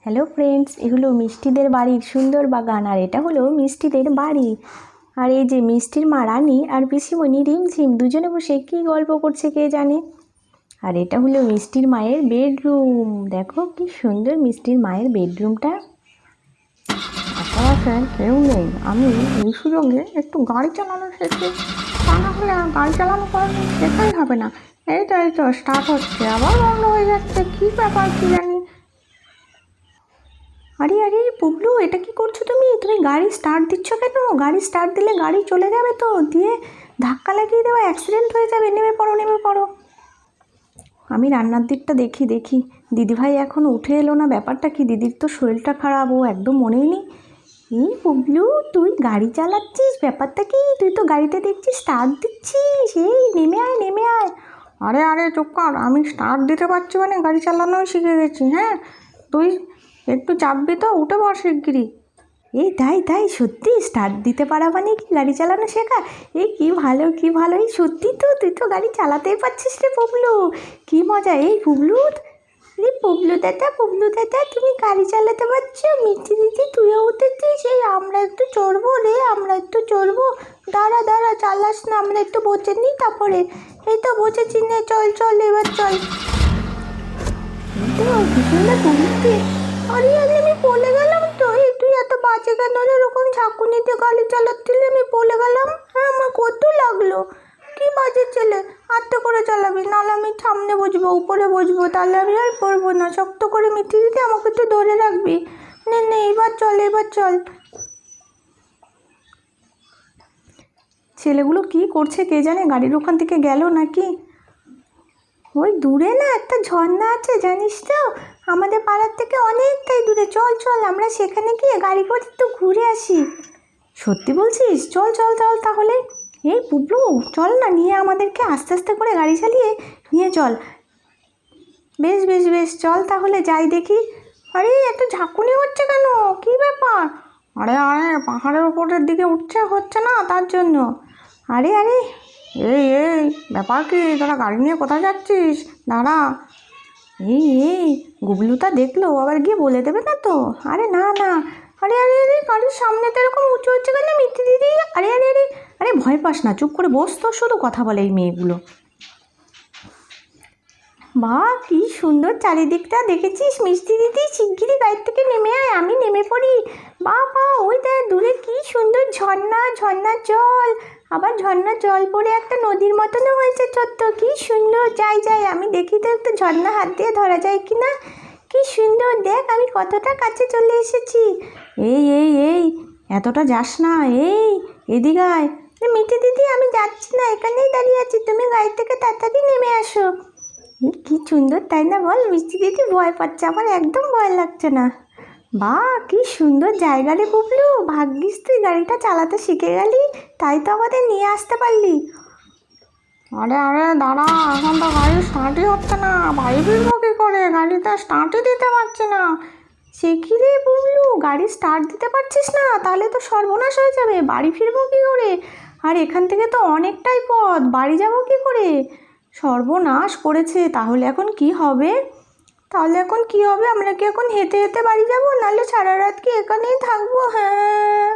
Hello friends, এগুলো মিষ্টিদের বাড়ির সুন্দর বাগান। আর এটা হলো মিষ্টিদের বাড়ি। আর এই যে মিষ্টির মা রানী আর পিসিমণি রিমঝিম দুজনে বসে কী গল্প করছে কে জানে। আর এটা হলো মিষ্টির মায়ের বেডরুম। দেখো কি সুন্দর মিষ্টির মায়ের বেডরুমটা। আশেপাশে কেউ নেই, আমি এই সুযোগে একটু গাড়ি চালানো শিখি, তা না হলে আর গাড়ি চালানো করানো শেখাই হবে না। এই তো স্টার্ট হচ্ছে, আবার বন্ধ হয়ে যাচ্ছে, কী ব্যাপার কী জানি। আরে আরে পুবলু, এটা কি করছো তুমি? তুমি গাড়ি স্টার্ট দিচ্ছ কেন? গাড়ি স্টার্ট দিলে গাড়ি চলে যাবে তো, দিয়ে ধাক্কা লাগিয়ে দেওয়া, অ্যাক্সিডেন্ট হয়ে যাবে। নেমে পড়ো নেমে পড়ো। আমি রান্নার দিকটা দেখি দিদিভাই এখনও উঠে এলো না। ব্যাপারটা কি? দিদির তো শরীরটা খারাপ, ও একদম মনেই নেই। এই পুবলু, তুই গাড়ি চালাচ্ছিস? ব্যাপারটা কি? তুই তো গাড়িতে দেখছিস স্টার্ট দিচ্ছিস। এই নেমে আয় নেমে আয়। আরে আরে চুপ কর, আমি স্টার্ট দিতে পারছি মানে গাড়ি চালানোই শিখে গেছি। হ্যাঁ, তুই একটু চাপবি তো, উঠে পড় শিগগিরি। এই তাই সত্যি স্টার্ট দিতে পারা মানে কি গাড়ি চালানো শেখা? এই কি ভালো কি ভালো। এই সত্যি তো, তুই তো গাড়ি চালাতেই পারছিস রে পুবলু, কি মজা। এই পুবলু, পুবলু দাদা তুমি গাড়ি চালাতে পারছো? মিষ্টি দিদি তুইও উঠেছিস? এই আমরা একটু চড়বো রে, আমরা একটু চড়বো। দাঁড়া চালাস না, আমরা একটু বসে নিই তারপরে। এই তো বসেছি, নে চল এবার চল। আরে আমি পড়ে গেলাম তো। এই তুই এত বাজে কেন এরকম ঝাঁকুনিতে গাড়ি চালাচ্ছিলি? আমি পড়ে গেলাম। হ্যাঁ, আমার কত লাগলো। কি বাজে ছেলে, আস্তে করে চালাবি, নাহলে আমি সামনে বসবো, উপরে বসবো, তাহলে আমি আর পড়বো না। শক্ত করে মিঠি দিতে আমাকে একটু ধরে রাখবি। নে এবার চল। ছেলেগুলো কি করছে কে জানে, গাড়ির ওখান থেকে গেল নাকি? ওই দূরে না একটা ঝর্ণা আছে, জানিস তো? আমাদের পাড়ার থেকে অনেকটাই দূরে। চল আমরা সেখানে গিয়ে গাড়ি করে একটু ঘুরে আসি। সত্যি বলছিস? চল তাহলে। এই পুবলু, চল না, নিয়ে আমাদেরকে আস্তে আস্তে করে গাড়ি চালিয়ে নিয়ে চল। বেশ চল তাহলে, যাই দেখি। আরে এত ঝাঁকুনি হচ্ছে কেন? কি ব্যাপার? আরে পাহাড়ের উপরের দিকে হচ্ছে না, তার জন্য। আরে এই ব্যাপার কি? তোরা গাড়ি নিয়ে কোথায় যাচ্ছিস? দাঁড়া। এই গুবলুটা দেখলো, আবার গিয়ে বলে দেবে না তো? আরে না। আরে গাড়ির সামনে তো এরকম উঁচু হচ্ছে কেন মিষ্টি দিদি? আরে ভয় পাস না, চুপ করে বস। তো শুধু কথা বলে এই মেয়েগুলো। বাহ, কি সুন্দর চারিদিকটা দেখেছিস মিষ্টি দিদি? শিগগিরই গাড়ির থেকে নেমে আয়, আমি নেমে পড়ি। বাবা, ওই দেখ দূরে কি সুন্দর ঝর্ণার জল। আবার ঝর্ণার জল পড়ে একটা নদীর মতনও হয়েছে ছোট্ট। কি সুন্দর। যাই আমি দেখি তো একটু ঝর্ণা হাত দিয়ে ধরা যায় কি না। কি সুন্দর, দেখ আমি কতটা কাছে চলে এসেছি। এই এতটা যাস না। এদিকে আয়। মিঠি দিদি, আমি যাচ্ছি না, এখানেই দাঁড়িয়ে আছি, তুমি গাড়ি থেকে তাড়াতাড়ি নেমে আসো। কি সুন্দর, তাই না বল? মিষ্টি দিদি ভয় পাচ্ছে, আমার একদম ভয় লাগছে না। বাহ, কি সুন্দর জায়গা রে বুবলু। ভাগ্যিস তুই গাড়িটা চালাতে শিখে গেলি, তাই তো আমাদের নিয়ে আসতে পারলি। আরে দাঁড়া, এখন তো গাড়ি স্টার্টই হচ্ছে না। বাড়ি ফিরবো কী করে? গাড়িটা স্টার্টই দিতে পারছি না। সে কি রে বুবলু, গাড়ি স্টার্ট দিতে পারছিস না? তাহলে তো সর্বনাশ হয়ে যাবে। বাড়ি ফিরবো কী করে? আর এখান থেকে তো অনেকটাই পথ, বাড়ি যাবো কী করে? সর্বনাশ করেছে। তাহলে এখন কি হবে? আমরা কি এখন হেঁটে বাড়ি যাবো, নাহলে সারা রাত কি এখানেই থাকবো? হ্যাঁ।